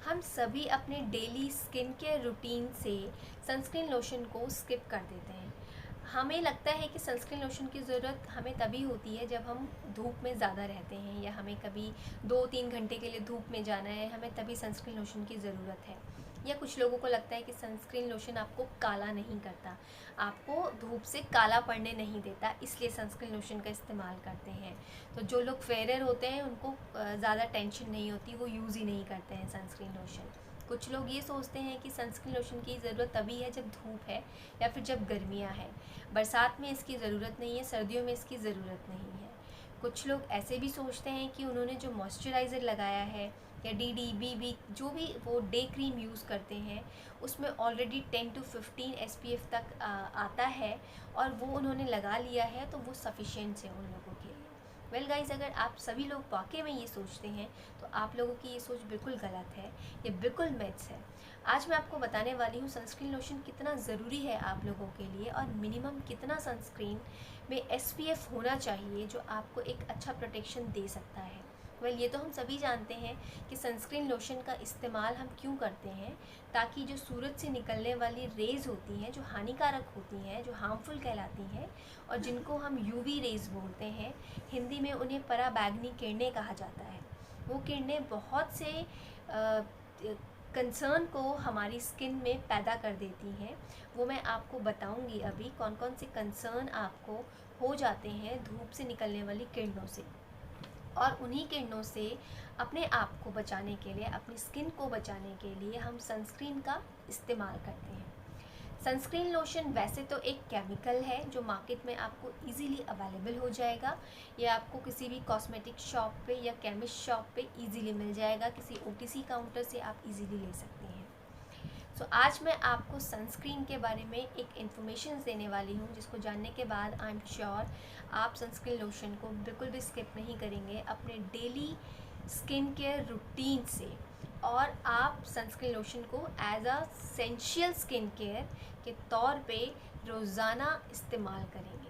हम सभी अपने डेली स्किन केयर रूटीन से सनस्क्रीन लोशन को स्किप कर देते हैं। हमें लगता है कि सनस्क्रीन लोशन की ज़रूरत हमें तभी होती है जब हम धूप में ज़्यादा रहते हैं या हमें कभी 2-3 घंटे के लिए धूप में जाना है, हमें तभी सनस्क्रीन लोशन की ज़रूरत है। या कुछ लोगों को लगता है कि सनस्क्रीन लोशन आपको काला नहीं करता, आपको धूप से काला पड़ने नहीं देता, इसलिए सनस्क्रीन लोशन का इस्तेमाल करते हैं। तो जो लोग फेयर होते हैं उनको ज़्यादा टेंशन नहीं होती, वो यूज़ ही नहीं करते हैं सनस्क्रीन लोशन। कुछ लोग ये सोचते हैं कि सनस्क्रीन लोशन की ज़रूरत तभी है जब धूप है या फिर जब गर्मियाँ हैं। बरसात में इसकी ज़रूरत नहीं है, सर्दियों में इसकी ज़रूरत नहीं है। कुछ लोग ऐसे भी सोचते हैं कि उन्होंने जो मॉइस्चराइज़र लगाया है या डी बी जो भी वो डे क्रीम यूज़ करते हैं उसमें ऑलरेडी 10 to 15 SPF तक आता है और वो उन्होंने लगा लिया है, तो वो सफिशिएंट है उन लोगों के लिए। वेल गाइज, अगर आप सभी लोग वाकई में ये सोचते हैं तो आप लोगों की ये सोच बिल्कुल गलत है, ये बिल्कुल मिथ्स है। आज मैं आपको बताने वाली हूँ सनस्क्रीन लोशन कितना ज़रूरी है आप लोगों के लिए और मिनिमम कितना सनस्क्रीन में SPF होना चाहिए जो आपको एक अच्छा प्रोटेक्शन दे सकता है। वेल ये तो हम सभी जानते हैं कि सनस्क्रीन लोशन का इस्तेमाल हम क्यों करते हैं, ताकि जो सूरज से निकलने वाली रेज़ होती हैं जो हानिकारक होती हैं, जो हार्मफुल कहलाती हैं और जिनको हम UV रेज़ बोलते हैं, हिंदी में उन्हें पराबैंगनी किरणें कहा जाता है। वो किरणें बहुत से कंसर्न को हमारी स्किन में पैदा कर देती हैं। वो मैं आपको बताऊंगी अभी कौन कौन से कंसर्न आपको हो जाते हैं धूप से निकलने वाली किरणों से, और उन्हीं किरणों से अपने आप को बचाने के लिए, अपनी स्किन को बचाने के लिए हम सनस्क्रीन का इस्तेमाल करते हैं। सनस्क्रीन लोशन वैसे तो एक केमिकल है जो मार्केट में आपको इजीली अवेलेबल हो जाएगा, या आपको किसी भी कॉस्मेटिक शॉप पे या केमिस्ट शॉप पे इजीली मिल जाएगा, किसी OTC काउंटर से आप इजीली ले सकते हैं। सो आज मैं आपको सनस्क्रीन के बारे में एक इन्फॉर्मेशन देने वाली हूँ जिसको जानने के बाद आई एम श्योर आप सनस्क्रीन लोशन को बिल्कुल भी स्किप नहीं करेंगे अपने डेली स्किन केयर रूटीन से, और आप सनस्क्रीन लोशन को as a essential skin care के तौर पे रोज़ाना इस्तेमाल करेंगे।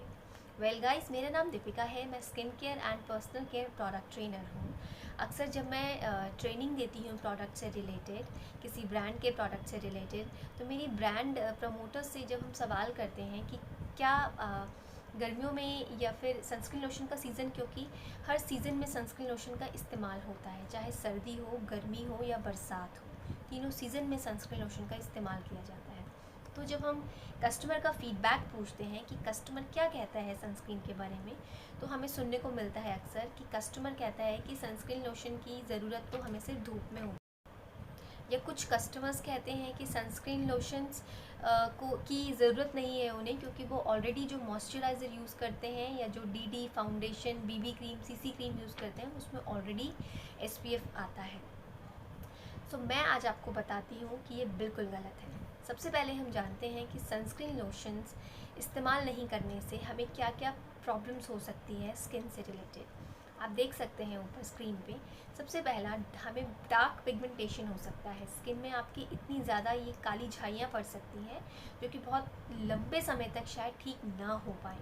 वेल गाइस, मेरा नाम दीपिका है, मैं skin care and personal care product trainer हूँ। अक्सर जब मैं ट्रेनिंग देती हूँ प्रोडक्ट से रिलेटेड, किसी ब्रांड के प्रोडक्ट से रिलेटेड, तो मेरी ब्रांड प्रमोटर्स से जब हम सवाल करते हैं कि क्या गर्मियों में या फिर सनस्क्रीन लोशन का सीज़न, क्योंकि हर सीज़न में सनस्क्रीन लोशन का इस्तेमाल होता है, चाहे सर्दी हो, गर्मी हो या बरसात हो, तीनों सीज़न में सनस्क्रीन लोशन का इस्तेमाल किया जाता है। तो जब हम कस्टमर का फीडबैक पूछते हैं कि कस्टमर क्या कहता है सनस्क्रीन के बारे में, तो हमें सुनने को मिलता है अक्सर कि कस्टमर कहता है कि सनस्क्रीन लोशन की ज़रूरत तो हमें सिर्फ धूप में हो, या कुछ कस्टमर्स कहते हैं कि सनस्क्रीन लोशंस को की ज़रूरत नहीं है उन्हें, क्योंकि वो ऑलरेडी जो मॉइस्चराइज़र यूज़ करते हैं या जो DD foundation, BB cream, CC cream use करते हैं उसमें ऑलरेडी SPF आता है। सो मैं आज आपको बताती हूँ कि ये बिल्कुल गलत है। सबसे पहले हम जानते हैं कि सनस्क्रीन लोशंस इस्तेमाल नहीं करने से हमें क्या क्या प्रॉब्लम्स हो सकती हैं स्किन से रिलेटेड। आप देख सकते हैं ऊपर स्क्रीन पे। सबसे पहला, हमें डार्क पिगमेंटेशन हो सकता है स्किन में, आपकी इतनी ज़्यादा ये काली झाइयाँ पड़ सकती हैं जो कि बहुत लंबे समय तक शायद ठीक ना हो पाए।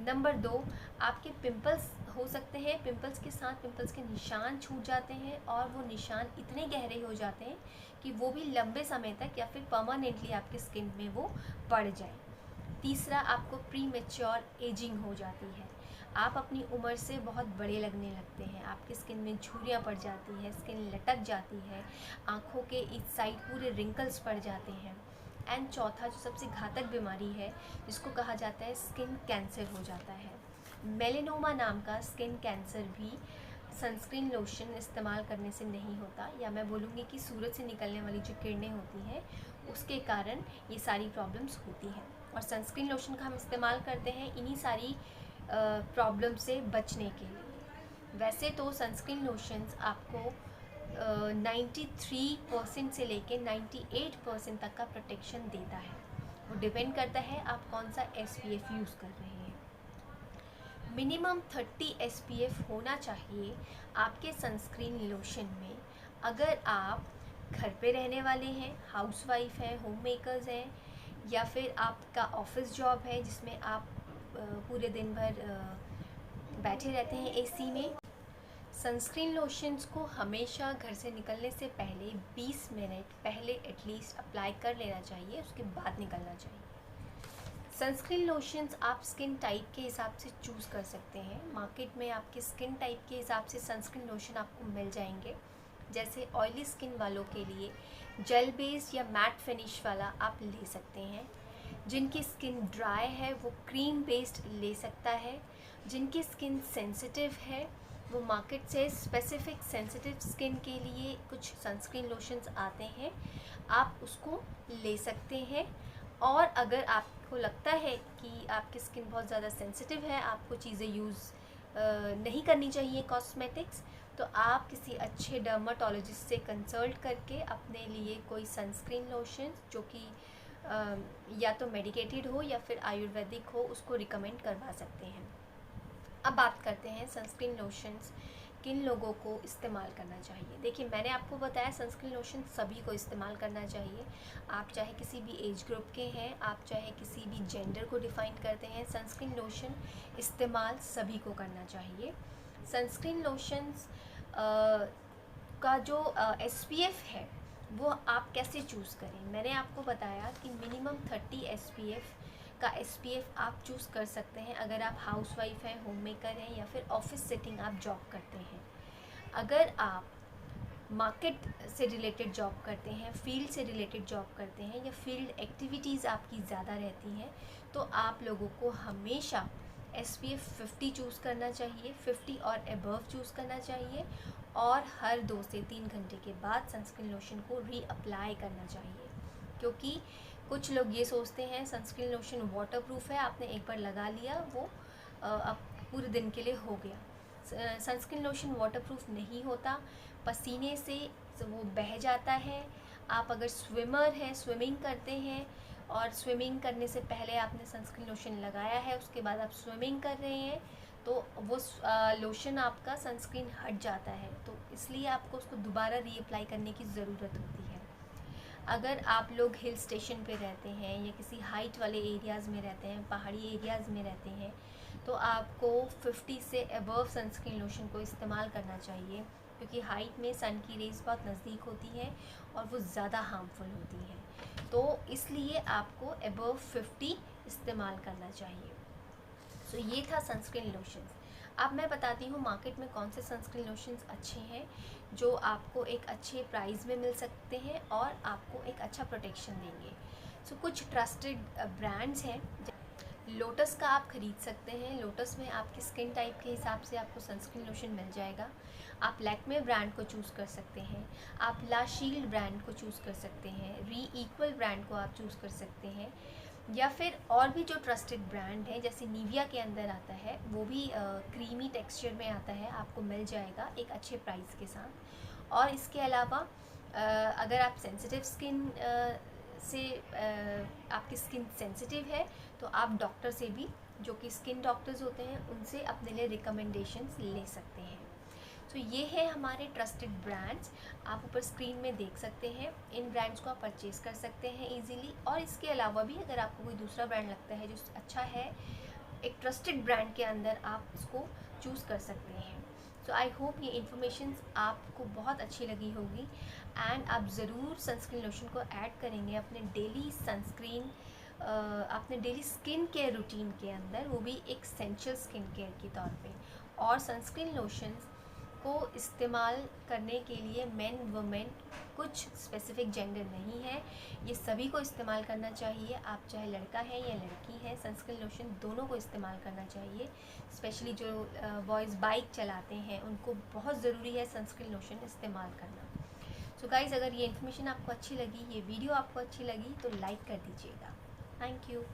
नंबर 2, आपके पिंपल्स हो सकते हैं, पिंपल्स के साथ पिंपल्स के निशान छूट जाते हैं और वो निशान इतने गहरे हो जाते हैं कि वो भी लंबे समय तक या फिर परमानेंटली आपके स्किन में वो पड़ जाए। तीसरा, आपको प्री मैच्योर एजिंग हो जाती है, आप अपनी उम्र से बहुत बड़े लगने लगते हैं, आपकी स्किन में झुर्रियाँ पड़ जाती है, स्किन लटक जाती है, आँखों के इस साइड पूरे रिंकल्स पड़ जाते हैं। एंड चौथा, जो सबसे घातक बीमारी है जिसको कहा जाता है स्किन कैंसर, हो जाता है। मेलेनोमा नाम का स्किन कैंसर भी सनस्क्रीन लोशन इस्तेमाल करने से नहीं होता, या मैं बोलूँगी कि सूरज से निकलने वाली जो किरणें होती हैं उसके कारण ये सारी प्रॉब्लम्स होती हैं, और सनस्क्रीन लोशन का हम इस्तेमाल करते हैं इन्हीं सारी प्रॉब्लम से बचने के लिए। वैसे तो सनस्क्रीन लोशंस आपको 93% से लेके 98% तक का प्रोटेक्शन देता है। वो डिपेंड करता है आप कौन सा SPF यूज़ कर रहे हैं। मिनिमम 30 SPF होना चाहिए आपके सनस्क्रीन लोशन में। अगर आप घर पे रहने वाले हैं, हाउसवाइफ हैं, होम मेकर्स हैं, या फिर आपका ऑफिस जॉब है जिसमें आप पूरे दिन भर बैठे रहते हैं AC में। सनस्क्रीन लोशंस को हमेशा घर से निकलने से पहले 20 मिनट पहले एटलीस्ट अप्लाई कर लेना चाहिए, उसके बाद निकलना चाहिए। सनस्क्रीन लोशंस आप स्किन टाइप के हिसाब से चूज़ कर सकते हैं। मार्केट में आपके स्किन टाइप के हिसाब से सनस्क्रीन लोशन आपको मिल जाएंगे। जैसे ऑयली स्किन वालों के लिए जेल बेस्ड या मैट फिनिश वाला आप ले सकते हैं। जिनकी स्किन ड्राई है वो क्रीम बेस्ड ले सकता है। जिनकी स्किन सेंसिटिव है वो मार्केट से स्पेसिफिक सेंसिटिव स्किन के लिए कुछ सनस्क्रीन लोशंस आते हैं, आप उसको ले सकते हैं। और अगर आपको लगता है कि आपकी स्किन बहुत ज़्यादा सेंसिटिव है, आपको चीज़ें यूज़ नहीं करनी चाहिए कॉस्मेटिक्स, तो आप किसी अच्छे डर्माटोलॉजिस्ट से कंसल्ट करके अपने लिए कोई सनस्क्रीन लोशन जो कि या तो मेडिकेटेड हो या फिर आयुर्वेदिक हो, उसको रिकमेंड करवा सकते हैं। अब बात करते हैं सनस्क्रीन लोशंस किन लोगों को इस्तेमाल करना चाहिए। देखिए, मैंने आपको बताया सनस्क्रीन लोशन सभी को इस्तेमाल करना चाहिए। आप चाहे किसी भी एज ग्रुप के हैं, आप चाहे किसी भी जेंडर को डिफ़ाइन करते हैं, सनस्क्रीन लोशन इस्तेमाल सभी को करना चाहिए। सनस्क्रीन लोशंस का जो SPF है वो आप कैसे चूज़ करें। मैंने आपको बताया कि मिनिमम 30 SPF का SPF आप चूज़ कर सकते हैं अगर आप हाउसवाइफ हैं, होम मेकर हैं या फिर ऑफिस सेटिंग आप जॉब करते हैं। अगर आप मार्केट से रिलेटेड जॉब करते हैं, फील्ड से रिलेटेड जॉब करते हैं या फील्ड एक्टिविटीज़ आपकी ज़्यादा रहती हैं, तो आप लोगों को हमेशा SPF 50 चूज़ करना चाहिए, 50 और अबव चूज़ करना चाहिए। और हर 2 से 3 घंटे के बाद सनस्क्रीन लोशन को रीअप्लाई करना चाहिए, क्योंकि कुछ लोग ये सोचते हैं सनस्क्रीन लोशन वाटरप्रूफ है, आपने एक बार लगा लिया वो अब पूरे दिन के लिए हो गया। सनस्क्रीन लोशन वाटरप्रूफ नहीं होता, पसीने से वो बह जाता है। आप अगर स्विमर हैं, स्विमिंग करते हैं और स्विमिंग करने से पहले आपने सनस्क्रीन लोशन लगाया है, उसके बाद आप स्विमिंग कर रहे हैं, तो वो लोशन आपका सनस्क्रीन हट जाता है, तो इसलिए आपको उसको दोबारा रीअप्लाई करने की ज़रूरत होती है। अगर आप लोग हिल स्टेशन पे रहते हैं या किसी हाइट वाले एरियाज़ में रहते हैं, पहाड़ी एरियाज़ में रहते हैं, तो आपको 50 से अबव सनस्क्रीन लोशन को इस्तेमाल करना चाहिए, क्योंकि हाइट में सन की रेज़ बहुत नज़दीक होती है और वो ज़्यादा हार्मफुल होती हैं, तो इसलिए आपको अबव 50 इस्तेमाल करना चाहिए। सो ये था सनस्क्रीन लोशंस। अब मैं बताती हूँ मार्केट में कौन से सनस्क्रीन लोशंस अच्छे हैं जो आपको एक अच्छे प्राइस में मिल सकते हैं और आपको एक अच्छा प्रोटेक्शन देंगे। सो कुछ ट्रस्टेड ब्रांड्स हैं। लोटस का आप ख़रीद सकते हैं। लोटस में आपकी स्किन टाइप के हिसाब से आपको सनस्क्रीन लोशन मिल जाएगा। आप लैक्मे ब्रांड को चूज़ कर सकते हैं, आप ला शील्ड ब्रांड को चूज़ कर सकते हैं, री इक्वल ब्रांड को आप चूज़ कर सकते हैं, या फिर और भी जो ट्रस्टेड ब्रांड है जैसे निविया के अंदर आता है, वो भी क्रीमी टेक्सचर में आता है, आपको मिल जाएगा एक अच्छे प्राइस के साथ। और इसके अलावा अगर आप सेंसिटिव स्किन से आपकी स्किन सेंसिटिव है तो आप डॉक्टर से भी, जो कि स्किन डॉक्टर्स होते हैं, उनसे अपने लिए रिकमेंडेशंस ले सकते हैं। तो ये है हमारे ट्रस्टेड ब्रांड्स, आप ऊपर स्क्रीन में देख सकते हैं। इन ब्रांड्स को आप परचेज़ कर सकते हैं इजीली। और इसके अलावा भी अगर आपको कोई दूसरा ब्रांड लगता है जो अच्छा है एक ट्रस्टेड ब्रांड के अंदर, आप उसको चूज़ कर सकते हैं। सो आई होप ये इन्फॉर्मेशन आपको बहुत अच्छी लगी होगी एंड आप ज़रूर सनस्क्रीन लोशन को ऐड करेंगे अपने डेली सनस्क्रीन अपने डेली स्किन केयर रूटीन के अंदर, वो भी एक एसेंशियल स्किन केयर के तौर पे। और सनस्क्रीन लोशंस को इस्तेमाल करने के लिए मेन वुमेन कुछ स्पेसिफिक जेंडर नहीं है, ये सभी को इस्तेमाल करना चाहिए। आप चाहे लड़का है या लड़की है, सनस्क्रीन लोशन दोनों को इस्तेमाल करना चाहिए। स्पेशली जो बॉयज़ बाइक चलाते हैं उनको बहुत ज़रूरी है सनस्क्रीन लोशन इस्तेमाल करना। सो गाइज़, अगर ये इन्फॉर्मेशन आपको अच्छी लगी, ये वीडियो आपको अच्छी लगी, तो लाइक कर दीजिएगा। Thank you.